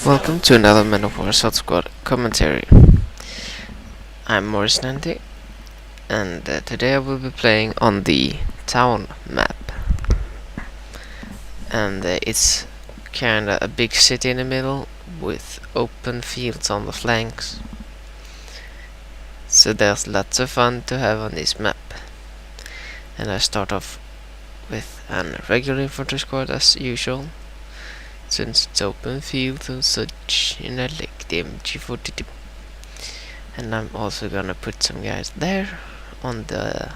Welcome to another Man of War Assault Squad commentary. I'm Morris90 and today I will be playing on the town map. And it's kinda a big city in the middle with open fields on the flanks. So there's lots of fun to have on this map. And I start off with a regular infantry squad as usual, since it's open field and such, and I like the MG42. And I'm also gonna put some guys there on the,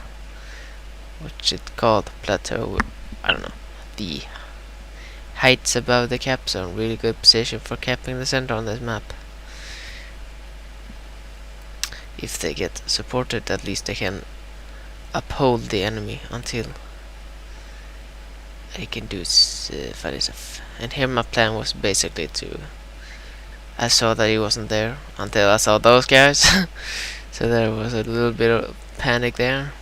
what's it called, plateau, I don't know, the heights above the cap zone. Really good position for capping the center on this map. If they get supported, at least they can uphold the enemy until they can do funny stuff. And here my plan was basically to, I saw that he wasn't there until I saw those guys. So there was a little bit of panic there.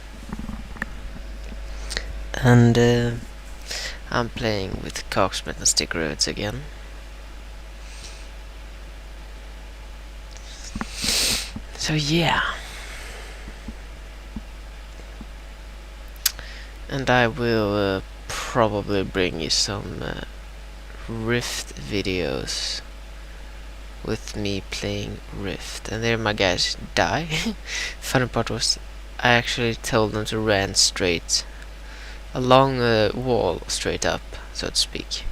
And I'm playing with Cogsmith and stick rivets again. So yeah. And I will probably bring you some Rift videos with me playing Rift. And there my guys die. Funny part was I actually told them to run straight along the wall, straight up, so to speak.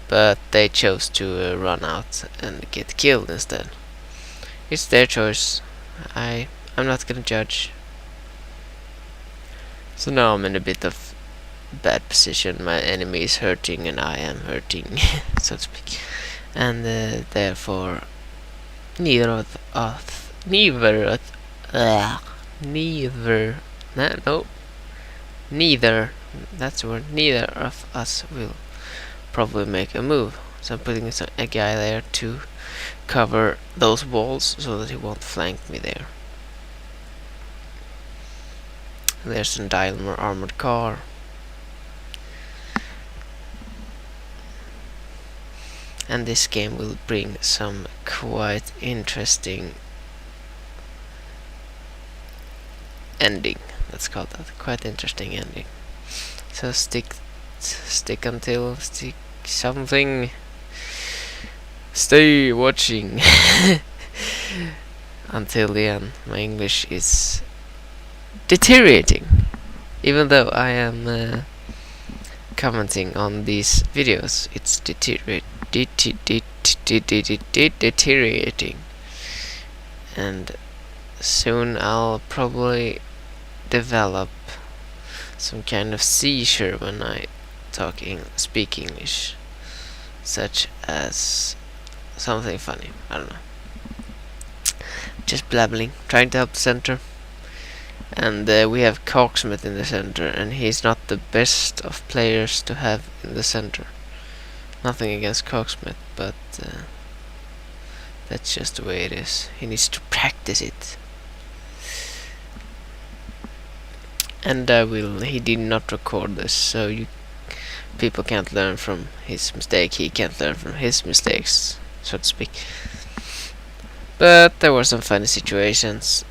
But they chose to run out and get killed instead. It's their choice. I'm not gonna judge. So now I'm in a bit of bad position. My enemy is hurting and I am hurting, so to speak. And therefore neither, that's the word, neither of us will probably make a move. So I'm putting a guy there to cover those walls so that he won't flank me there. There's a Daimler armored car. And this game will bring some quite interesting ending. Let's call that quite interesting ending. So stick until stick something. Stay watching until the end. My English is deteriorating, even though I am commenting on these videos. It's deteriorating, and soon I'll probably develop some kind of seizure when I speak English, such as something funny. I don't know, just blabbling, trying to help the center. And we have Cogsmith in the center, and he's not the best of players to have in the center. Nothing against Cogsmith, but that's just the way it is. He needs to practice it. And he did not record this, so people can't learn from his mistake. He can't learn from his mistakes, so to speak. But there were some funny situations.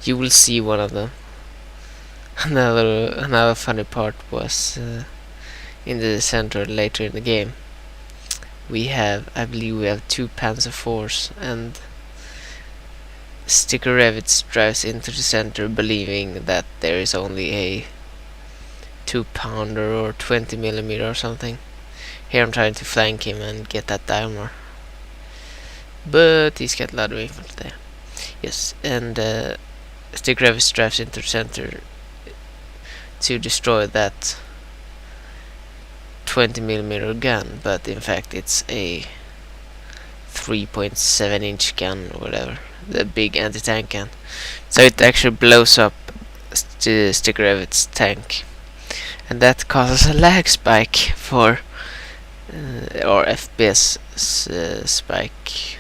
You will see one of them. Another funny part was in the center later in the game. I believe we have 2 Panzer IVs, and Sticker Revits drives into the center believing that there is only a 2-pounder or 20mm or something. Here I'm trying to flank him and get that Daimler, but he's got a lot of infantry there. Yes, and Sticker Revits drives into the center to destroy that 20mm gun, but in fact it's a 3.7-inch gun or whatever, the big anti-tank gun. So it actually blows up Sticker Revits' tank, and that causes a lag spike for or FPS spike,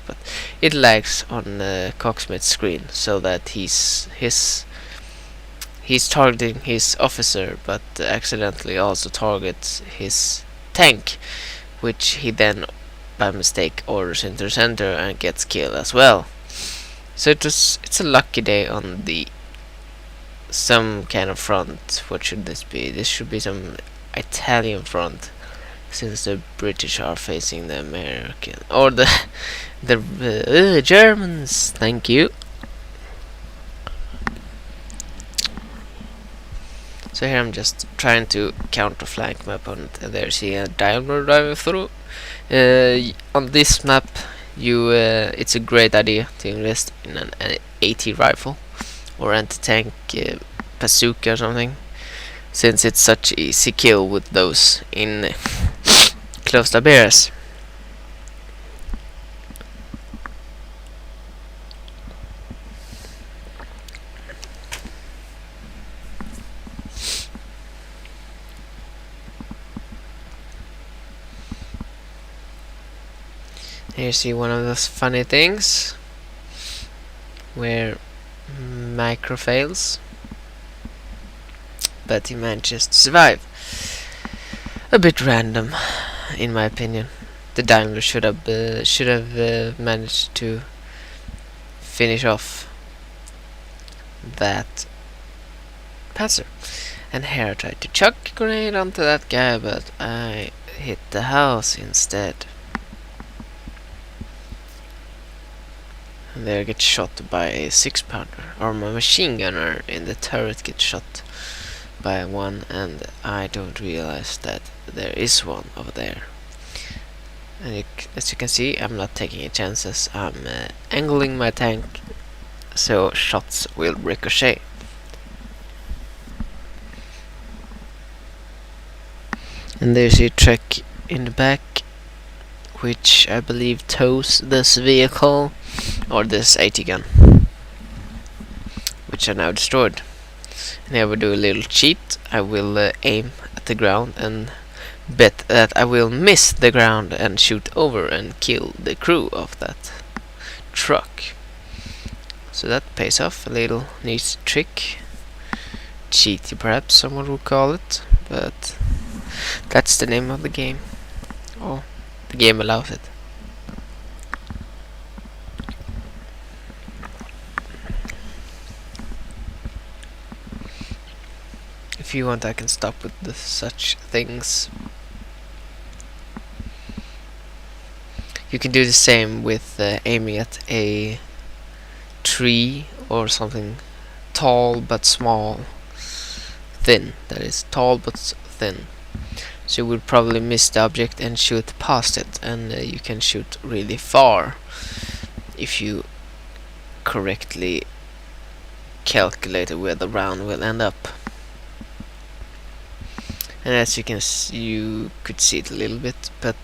but it lags on Cogsmith's screen, so that he's targeting his officer, but accidentally also targets his tank, which he then by mistake orders into the center and gets killed as well. So it's a lucky day on the some kind of front. What should this be? This should be some Italian front, since the British are facing the American or the Germans. Thank you. So here I'm just trying to counterflank my opponent, and there's a diagonal driving through. On this map, it's a great idea to invest in an AT rifle or anti-tank bazooka or something, since it's such easy kill with those in closed-up areas. Here you see one of those funny things where micro fails, but he manages to survive. A bit random, in my opinion. The Daimler should have managed to finish off that Panzer. And here I tried to chuck a grenade onto that guy, but I hit the house instead. And there I get shot by a 6-pounder, or my machine gunner in the turret gets shot by one, and I don't realize that there is one over there. And as you can see, I'm not taking any chances. I'm angling my tank so shots will ricochet. And there's a truck in the back, which I believe tows this vehicle, or this AT gun, which I now destroyed. And here we do a little cheat. I will aim at the ground and bet that I will miss the ground and shoot over and kill the crew of that truck. So that pays off. A little neat trick. Cheaty perhaps someone would call it, but that's the name of the game. Oh, the game allows it. If you want, I can stop with such things. You can do the same with aiming at a tree or something tall but small, thin. That is, tall but thin. So you would probably miss the object and shoot past it, and you can shoot really far if you correctly calculate where the round will end up. And as you can see, you could see it a little bit, but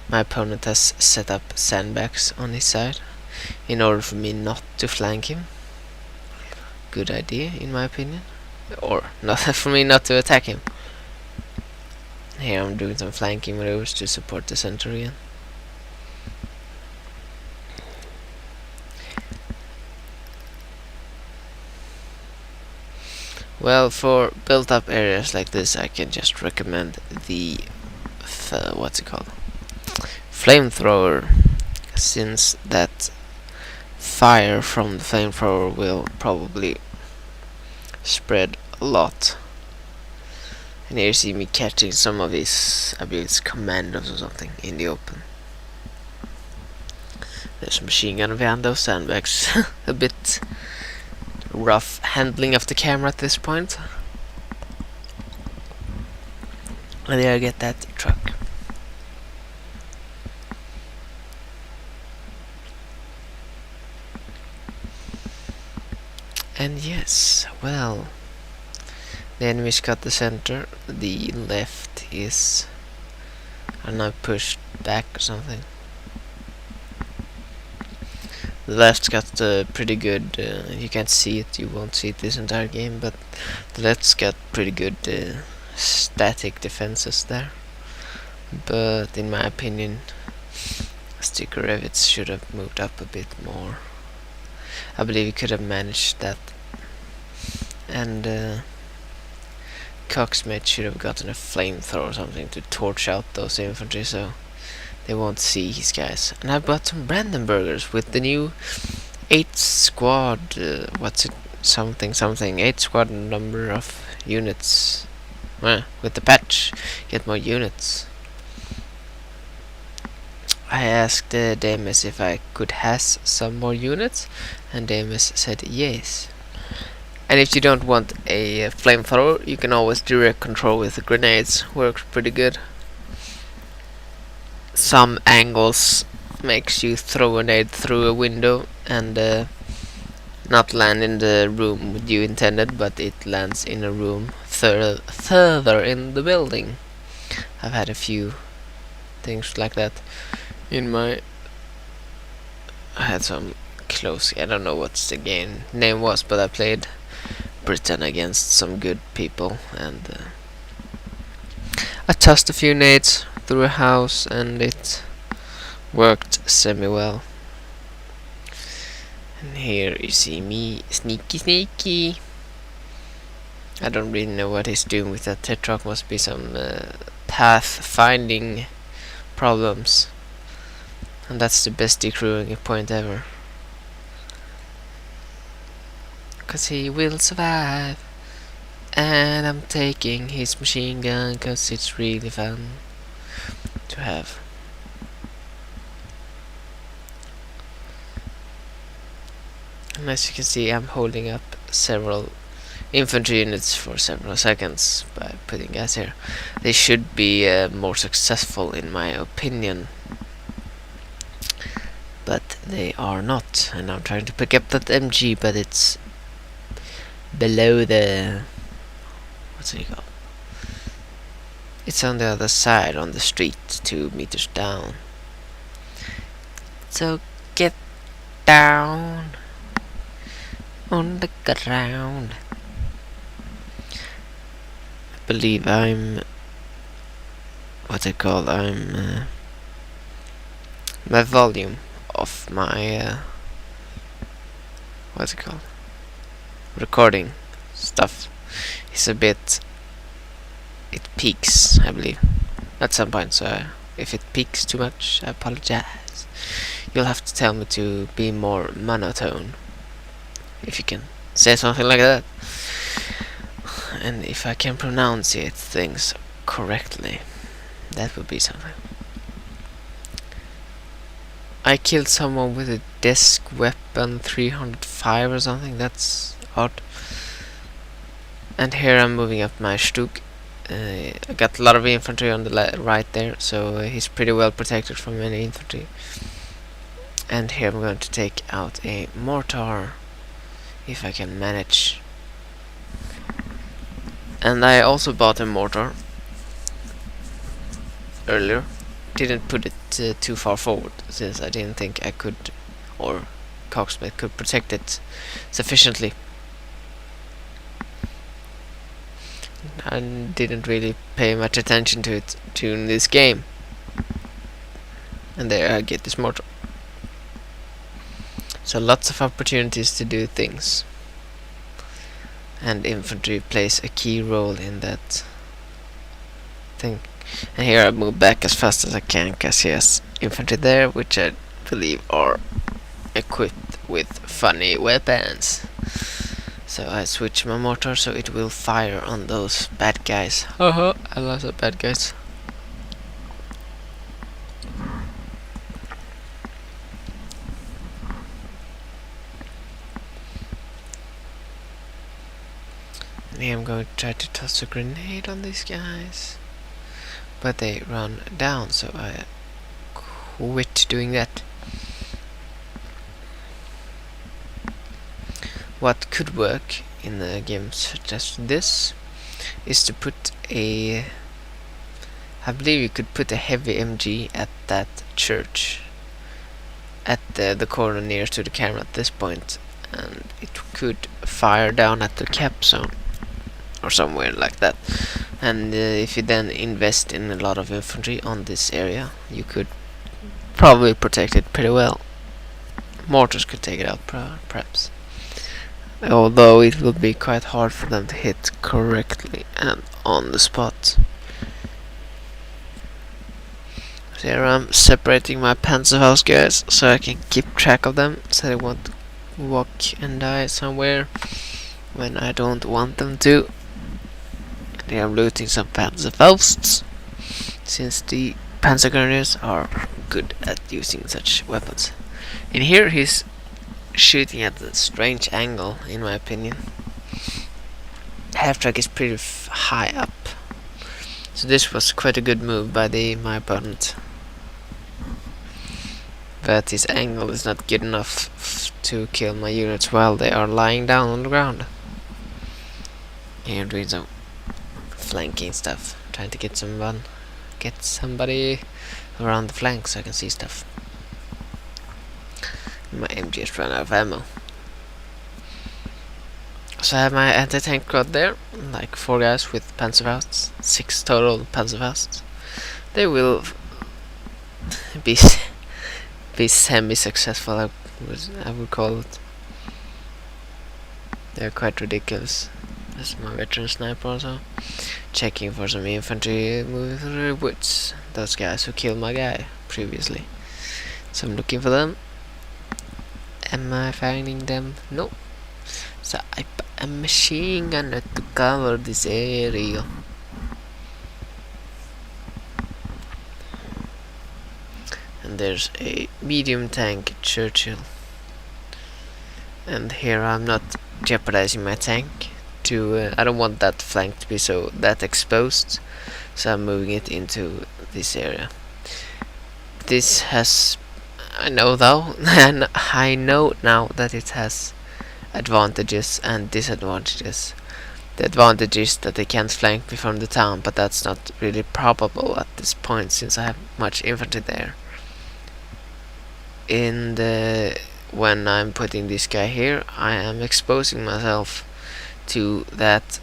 my opponent has set up sandbags on his side in order for me not to flank him. Good idea, in my opinion. Or not for me not to attack him. Here I'm doing some flanking maneuvers to support the center again. Well, for built-up areas like this, I can just recommend the what's it called? Flamethrower, since that fire from the flamethrower will probably spread a lot. And here you see me catching some of his, I believe it's commandos or something, in the open. There's a machine gun behind those sandbags. A bit rough handling of the camera at this point. And there I get that truck. And yes, well, the enemies got the center, the left is, I don't know, pushed back or something. The left's got pretty good, you can't see it, you won't see it this entire game, but the left's got pretty good static defenses there. But in my opinion, sticker rivets should have moved up a bit more. I believe he could have managed that. And Coxmate should have gotten a flamethrower or something to torch out those infantry so they won't see his guys. And I bought some Brandenburgers with the new 8 squad, what's it, something, 8 squad number of units. With the patch, get more units. I asked Demis if I could has some more units, and Demis said yes. And if you don't want a flamethrower, you can always direct control with the grenades. Works pretty good. Some angles makes you throw a nade through a window and not land in the room you intended, but it lands in a room further in the building. I've had a few things like that in my... I had some close... I don't know what the game name was, but I played Britain against some good people, and I tossed a few nades through a house and it worked semi-well. And here you see me, sneaky. I don't really know what he's doing with that Tetrarch. Must be some path finding problems. And that's the best decrewing point ever. 'Cause he will survive. And I'm taking his machine gun 'cause it's really fun to have. And as you can see, I'm holding up several infantry units for several seconds by putting gas here. They should be more successful in my opinion, but they are not. And I'm trying to pick up that MG, but it's below the... what's it called? It's on the other side, on the street, 2 meters down. So get down on the ground. I believe I'm... what's it called? I'm... my volume of my... what's it called? Recording stuff is a bit... it peaks, I believe, at some point, so if it peaks too much, I apologize. You'll have to tell me to be more monotone, if you can say something like that, and if I can pronunciate things correctly, that would be something. I killed someone with a desk weapon 305 or something. That's odd. And here I'm moving up my Stuk. I got a lot of infantry on the right there, so he's pretty well protected from any infantry. And here I'm going to take out a mortar, if I can manage. And I also bought a mortar earlier. Didn't put it too far forward, since I didn't think I could, or Coxmate could protect it sufficiently. I didn't really pay much attention to it in this game. And there I get this mortar. So lots of opportunities to do things. And infantry plays a key role in that thing. And here I move back as fast as I can, because he has infantry there, which I believe are equipped with funny weapons. So I switch my mortar so it will fire on those bad guys. I love the bad guys. And here I'm going to try to toss a grenade on these guys, but they run down, so I quit doing that. What could work in a game such as this is to put a... I believe you could put a heavy MG at that church, at the corner near to the camera at this point, and it could fire down at the cap zone or somewhere like that. And if you then invest in a lot of infantry on this area, you could probably protect it pretty well. Mortars could take it out, perhaps. although it will be quite hard for them to hit correctly and on the spot. So here I'm separating my Panzerfaust guys so I can keep track of them, so they won't walk and die somewhere when I don't want them to. And here I'm looting some Panzerfausts, since the Panzer Grenadiers are good at using such weapons. In here he's shooting at a strange angle, in my opinion. Half track is pretty high up, so this was quite a good move by my opponent. But his angle is not good enough to kill my units while they are lying down on the ground. Here I'm doing some flanking stuff, trying to get somebody around the flank so I can see stuff. My MG has run out of ammo. So I have my anti-tank squad there, like 4 guys with Panzerfausts, 6 total Panzerfausts. They will be semi-successful, I would call it. They're quite ridiculous. That's my veteran sniper also. Checking for some infantry moving through the woods. Those guys who killed my guy previously. So I'm looking for them. Am I finding them? No. So I put a machine gun to cover this area. And there's a medium tank Churchill. And here I'm not jeopardizing my tank to I don't want that flank to be that exposed, so I'm moving it into this area. This has, I know though, I know now that it has advantages and disadvantages. The advantage is that they can't flank me from the town, but that's not really probable at this point since I have much infantry there. When I'm putting this guy here, I am exposing myself to that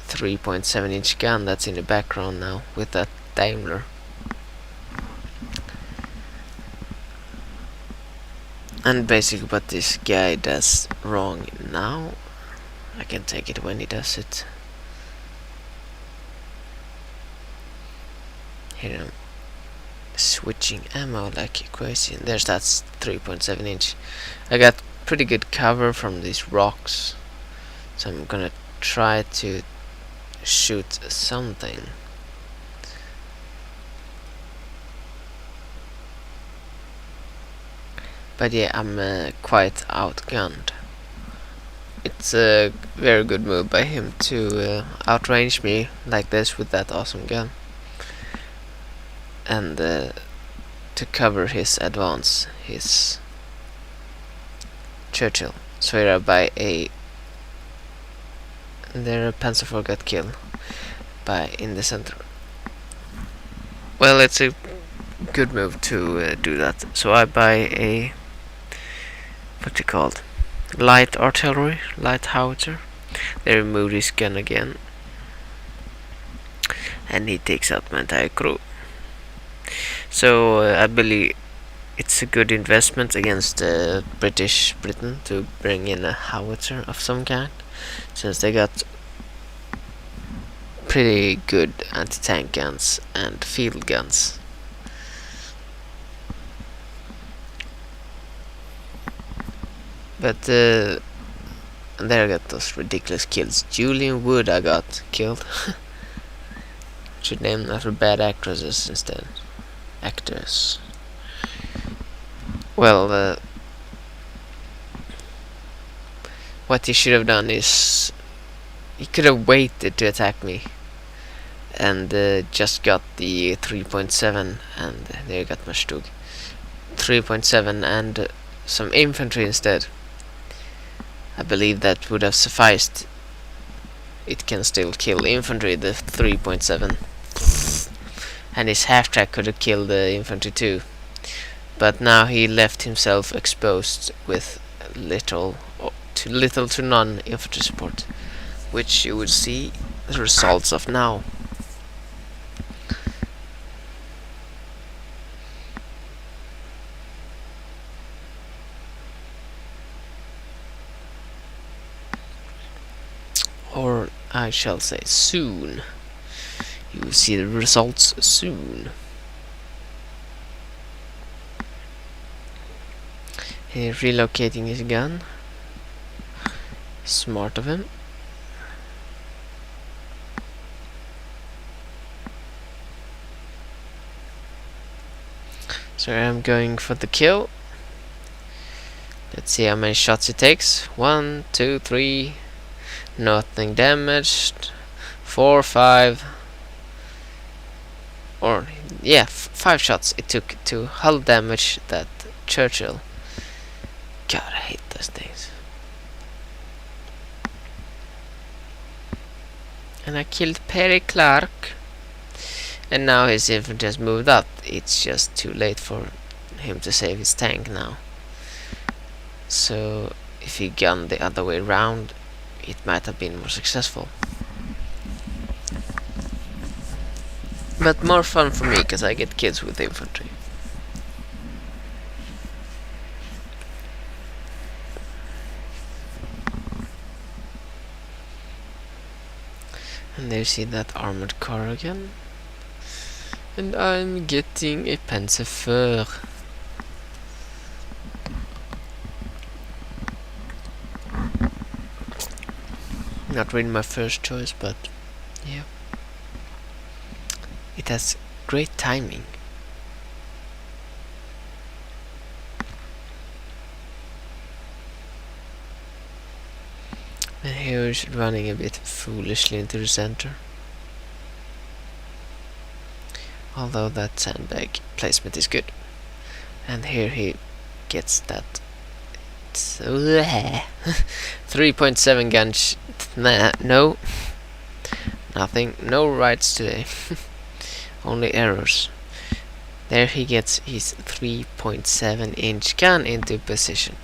3.7-inch gun that's in the background now with that Daimler. And basically what this guy does wrong now, I can take it when he does it. Here I'm switching ammo like crazy. There's that 3.7-inch. I got pretty good cover from these rocks, so I'm gonna try to shoot something. But yeah, I'm quite outgunned. It's a very good move by him to outrange me like this with that awesome gun, and to cover his advance, his Churchill. So here I buy their Panzer IV got killed in the center. Well, it's a good move to do that. So I buy a what's it called? Light artillery, light howitzer. They remove his gun again, and he takes out my entire crew. So I believe it's a good investment against Britain to bring in a howitzer of some kind, since they got pretty good anti-tank guns and field guns. But there I got those ridiculous kills. Julian Wood I got killed. Should name them after bad actresses instead. Actors. Well, what he should have done is he could have waited to attack me and just got the 3.7, and there you got my Stug. 3.7 and some infantry instead. I believe that would have sufficed. It can still kill infantry, the 3.7, and his half-track could have killed the infantry too. But now he left himself exposed with little to none infantry support, which you will see the results of now. I shall say soon. You will see the results soon. He's relocating his gun. Smart of him. So I'm going for the kill. Let's see how many shots it takes. 1, 2, 3. Nothing damaged. 4, 5. Or, yeah, 5 shots it took to hull damage that Churchill. God, I hate those things. And I killed Perry Clark. And now his infantry has moved up. It's just too late for him to save his tank now. So if he gunned the other way around, it might have been more successful. But more fun for me, because I get kills with infantry. And there you see that armored car again. And I'm getting a Panzer. Not really my first choice, but yeah. It has great timing. And here he's running a bit foolishly into the center. Although that sandbag placement is good. And here he gets that 3.7 guns. Nah, no. Nothing. No rights today. Only errors. There he gets his 3.7 inch gun into position.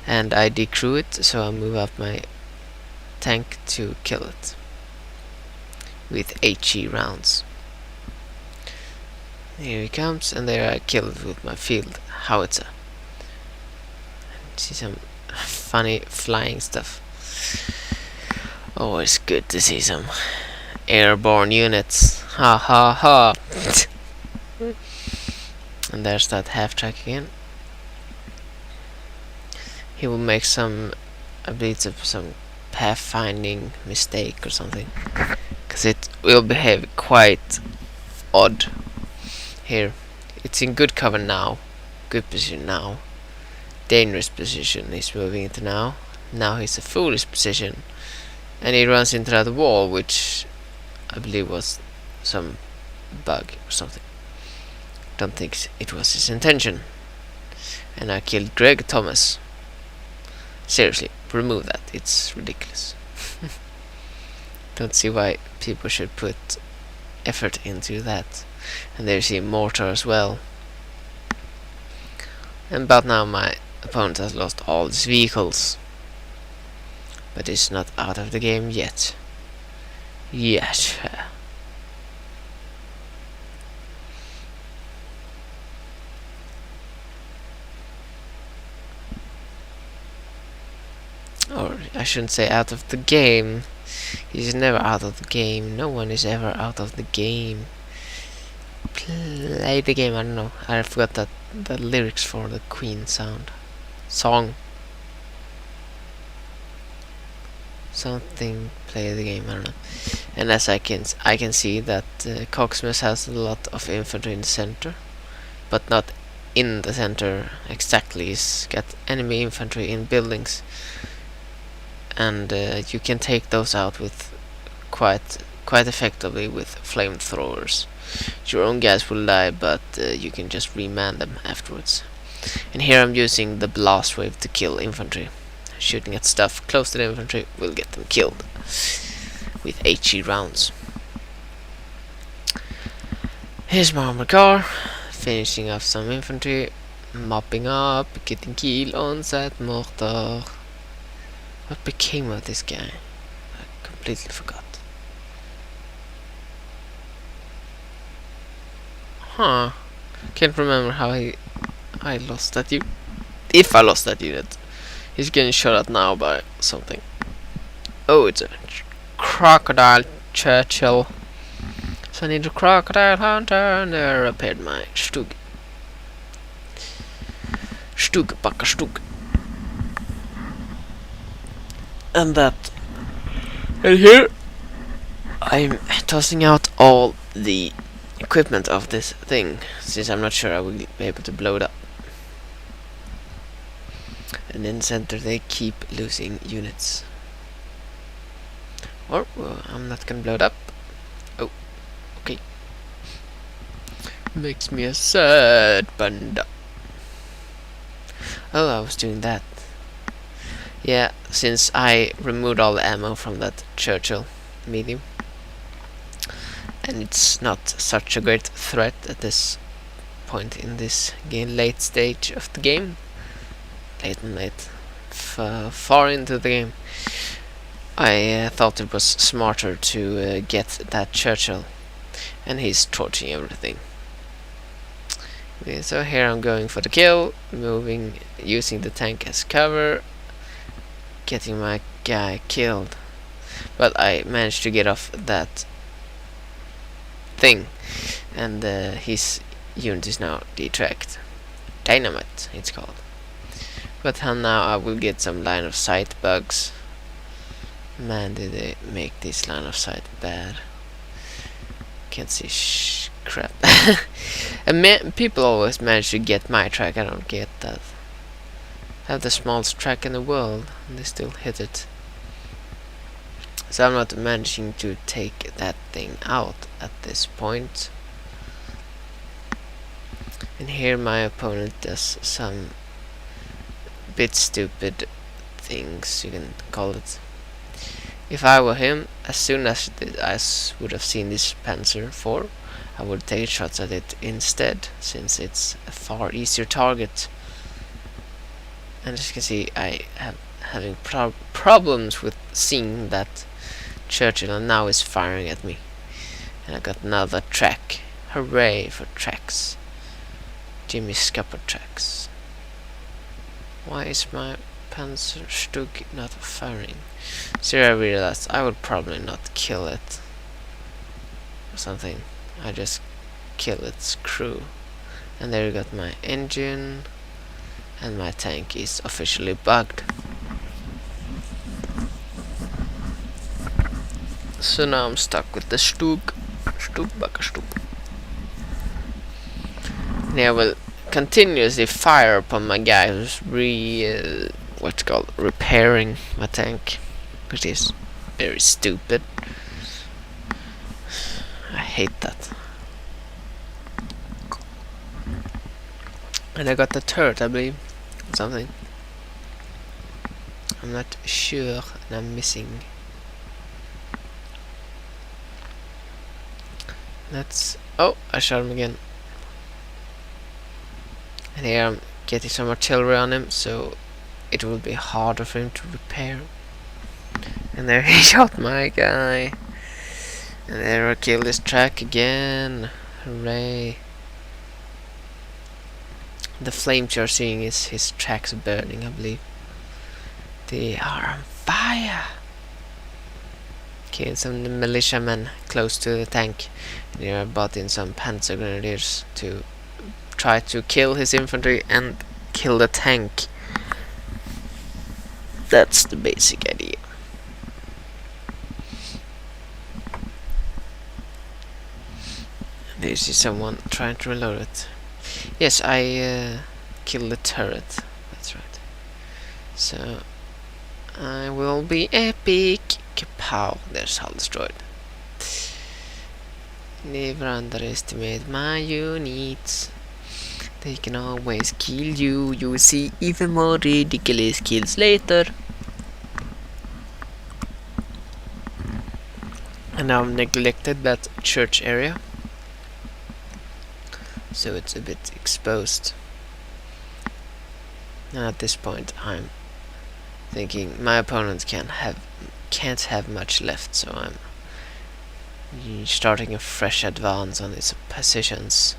And I decrew it, so I move up my tank to kill it. With HE rounds. Here he comes, and there I kill it with my field howitzer. See some funny flying stuff. Always good to see some airborne units. Ha ha ha. And there's that half track again. He will make some, I believe, some pathfinding mistake or something, because it will behave quite odd. Here, it's in good cover now, good position now. Dangerous position he's moving into now. Now he's a foolish position, and he runs into that wall, which I believe was some bug or something. Don't think it was his intention. And I killed Greg Thomas. Seriously, remove that. It's ridiculous. Don't see why people should put effort into that. And there's a mortar as well. And about now my opponent has lost all his vehicles. But it's not out of the game yet. Yes. Or I shouldn't say out of the game. He's never out of the game. No one is ever out of the game. Play the game. I don't know. I forgot that the lyrics for the Queen song. Something. Play the game. I don't know. And as I can see that Coxmas has a lot of infantry in the center, but not in the center exactly. He's got enemy infantry in buildings. And you can take those out with quite effectively with flamethrowers. Your own guys will die, but you can just reman them afterwards. And here I'm using the blast wave to kill infantry. Shooting at stuff close to the infantry will get them killed with HE rounds. Here's my armored car, finishing off some infantry, mopping up, getting kill on that mortar. What became of this guy? I completely forgot. Huh. Can't remember how I lost that unit. If I lost that unit. He's getting shot at now by something. Oh, it's a crocodile Churchill. So I need a crocodile hunter, and I repaired my Stug. Stug, backa Stug. And that. And here I'm tossing out all the equipment of this thing, since I'm not sure I will be able to blow it up. And in center they keep losing units. Or I'm not gonna blow it up. Oh, okay. Makes me a sad panda. Oh, I was doing that. Yeah, since I removed all the ammo from that Churchill medium, and it's not such a great threat at this point in this game, late stage of the game, far into the game, I thought it was smarter to get that Churchill, and he's torching everything. So here I'm going for the kill, using the tank as cover, getting my guy killed, but I managed to get off that thing, and his unit is now detracked. Dynamite, it's called. But now I will get some line of sight bugs. Man, did they make this line of sight bad. Can't see crap. And people always manage to get my track. I don't get that. I have the smallest track in the world, and they still hit it. So I'm not managing to take that thing out at this point. And here my opponent does some bit stupid things, you can call it. If I were him, as soon as I would have seen this Panzer IV, I would take shots at it instead, since it's a far easier target. And as you can see, I am having problems with seeing that Churchill, and now is firing at me. And I got another track. Hooray for tracks. Jimmy Scupper tracks. Why is my Panzer Stug not firing? So I realized I would probably not kill it or something. I just kill its crew. And there you got my engine, and my tank is officially bugged. So now I'm stuck with the Stug. And I will continuously fire upon my guy who's repairing my tank, which is very stupid. I hate that. And I got the turret, I believe, something. I'm not sure, and I'm missing. Oh, I shot him again. And here I'm getting some artillery on him, so it will be harder for him to repair. And there he shot my guy. And there I killed his track again. Hooray. The flames you're seeing is his tracks burning, I believe. They are on fire. Okay, some militiamen close to the tank. And here I brought in some panzer grenadiers to try to kill his infantry and kill the tank. That's the basic idea. There's someone trying to reload it. Yes, I killed the turret. That's right. So I will be epic. Kapow! There's hull destroyed. Never underestimate my units. They can always kill you. You will see even more ridiculous kills later. And I've neglected that church area, so it's a bit exposed. And at this point I'm thinking my opponent can't have much left, so I'm starting a fresh advance on his positions.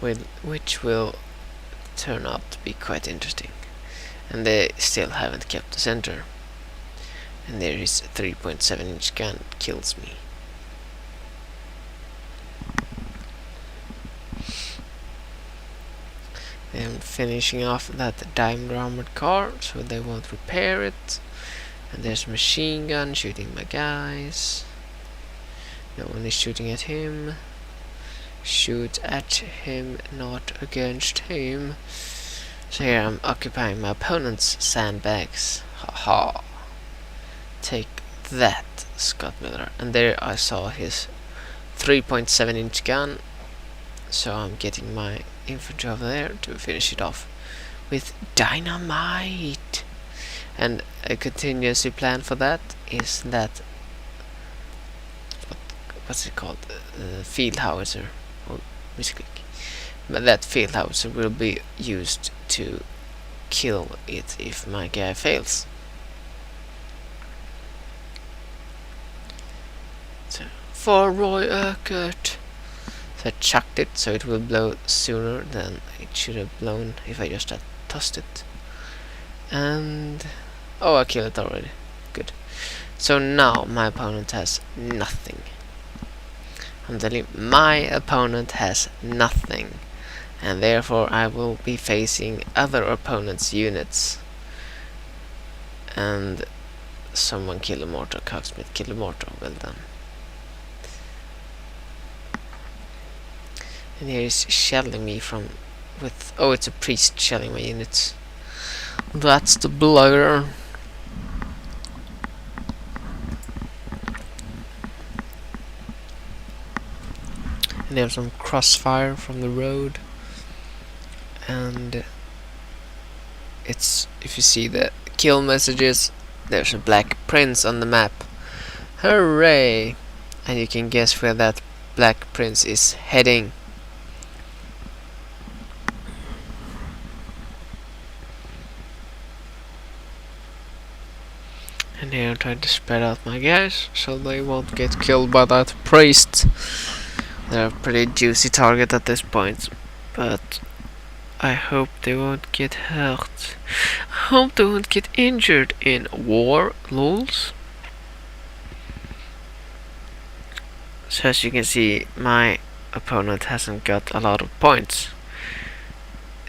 Which will turn out to be quite interesting. and they still haven't kept the center. And there his 3.7-inch gun kills me. I'm finishing off that diamond armored car so they won't repair it. And there's a machine gun shooting my guys. No one is shooting at him. Shoot at him, not against him. So here I'm occupying my opponent's sandbags. Haha. Take that, Scott Miller. And there I saw his 3.7-inch gun. So I'm getting my infantry over there to finish it off with dynamite. And a contingency plan for that is that what's it called? Field howitzer or misclick. But that field howitzer will be used to kill it if my guy fails. So for Roy Urquhart. So I chucked it so it will blow sooner than it should have blown if I just had tossed it. And oh, I killed it already. Good. So now my opponent has nothing. I'm telling you, my opponent has nothing. And therefore I will be facing other opponent's units. And someone kill a mortar. Cogsmith kill a mortar. Well done. And here is shelling me from with oh, it's a priest shelling my units. That's the blur. And there's some crossfire from the road. And it's, if you see the kill messages, there's a black prince on the map. Hooray! And you can guess where that black prince is heading. And here I'm trying to spread out my guys so they won't get killed by that priest. They're a pretty juicy target at this point, but I hope they won't get hurt. I hope they won't get injured in war, lols. So as you can see, my opponent hasn't got a lot of points.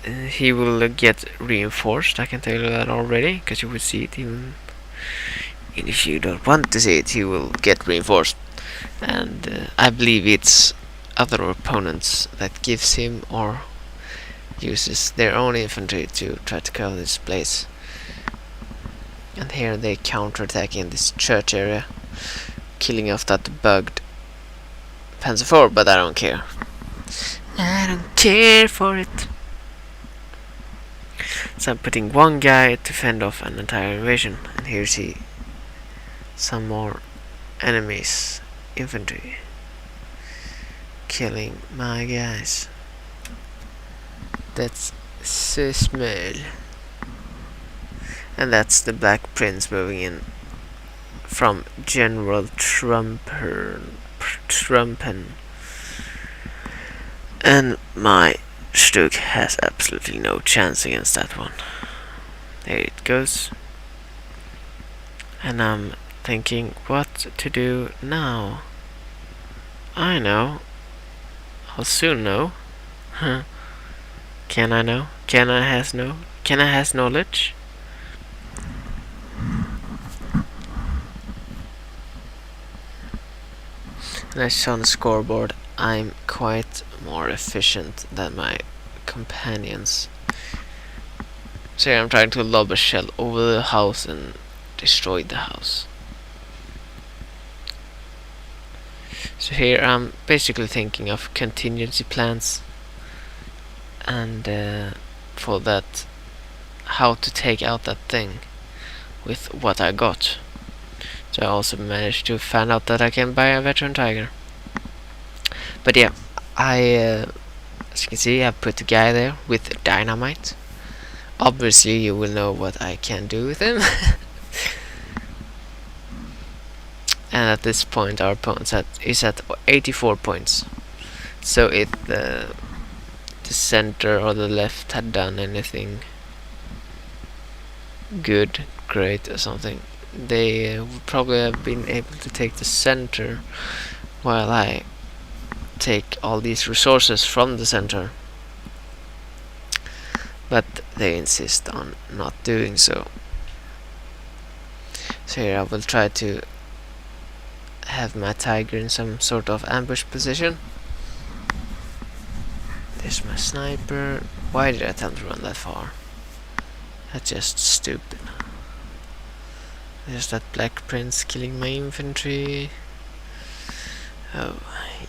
He will get reinforced, I can tell you that already, because you will see it even if you don't want to see it, he will get reinforced. And I believe it's other opponents that gives him or uses their own infantry to try to cover this place. And here they counterattack in this church area, killing off that bugged Panzer IV, but I don't care. I don't care for it. So I'm putting one guy to fend off an entire invasion, and here's he. Some more enemies, infantry, killing my guys. That's so small. And that's the Black Prince moving in from General Trumpen. And my Stuk has absolutely no chance against that one. There it goes. And I'm thinking what to do now. I know. I'll soon know. Can I know? Can I has knowledge? And I saw on the scoreboard I'm quite more efficient than my companions. So here I'm trying to lob a shell over the house and destroy the house. So here I'm basically thinking of contingency plans and for that, how to take out that thing with what I got. So I also managed to find out that I can buy a veteran tiger. But yeah, as you can see, I put the guy there with dynamite. Obviously you will know what I can do with him. And at this point our opponent is at 84 points. So if the center or the left had done anything, good, great, or something. They would probably have been able to take the center, while I take all these resources from the center. But they insist on not doing so. So here I will try to have my tiger in some sort of ambush position. There's my sniper. Why did I tell him to run that far? That's just stupid. There's that black prince killing my infantry. Oh,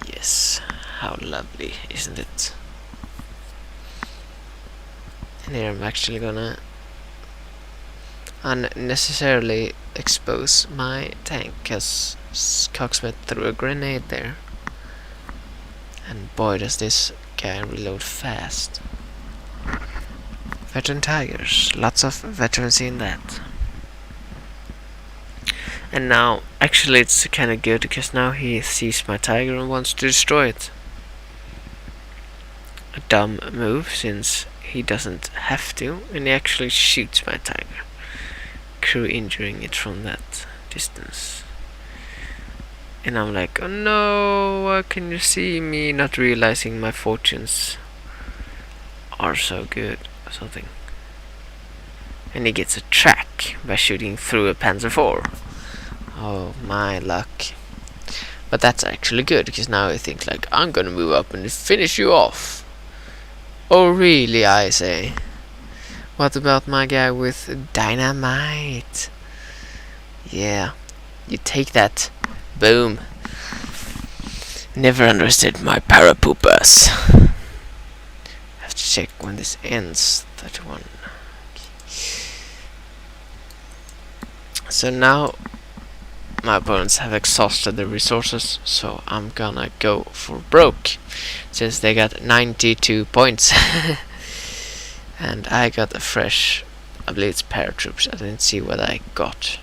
yes. How lovely, isn't it? And here I'm actually gonna unnecessarily expose my tank, because Cocksmith threw a grenade there. And boy, does this guy reload fast. Veteran tigers, lots of veterans in that. And now, actually it's kind of good, because now he sees my tiger and wants to destroy it. A dumb move, since he doesn't have to, and he actually shoots my tiger, crew injuring it from that distance. And I'm like, oh no, why can you see me? Not realizing my fortunes are so good or something. And he gets a track by shooting through a Panzer IV. Oh, my luck. But that's actually good, because now I think like, I'm gonna move up and finish you off. Oh really, I say. What about my guy with dynamite? Yeah, you take that. Boom. Never underestimate my parapoopers. Have to check when this ends. 31. So now my opponents have exhausted their resources, so I'm gonna go for broke, since they got 92 points. And I got a fresh, I believe it's paratroops. I didn't see what I got.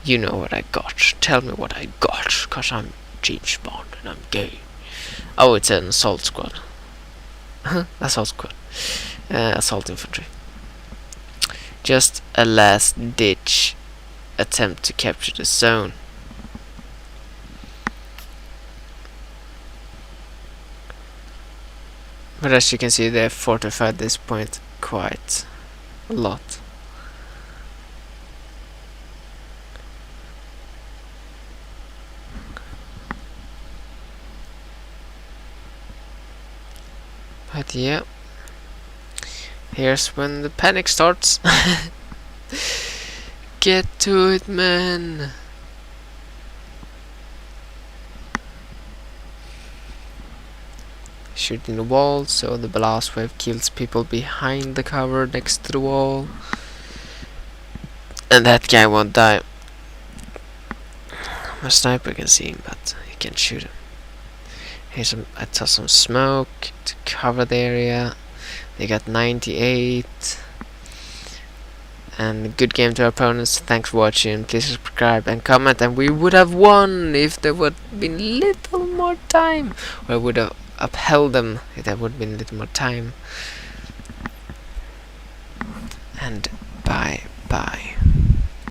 You know what I got. Tell me what I got, cause I'm James Bond and I'm gay. Oh, it's an assault squad. Assault squad. Assault infantry. Just a last ditch attempt to capture the zone. But as you can see, they have fortified this point quite a lot. But yeah, here's when the panic starts. Get to it, man. Shooting the wall, so the blast wave kills people behind the cover next to the wall. And that guy won't die. My sniper can see him, but he can't shoot him. Here's I toss some smoke to cover the area. They got 98. And good game to our opponents. Thanks for watching. Please subscribe and comment. And we would have won if there would have been little more time. Or I would have upheld them if there would have been a little more time. And bye bye.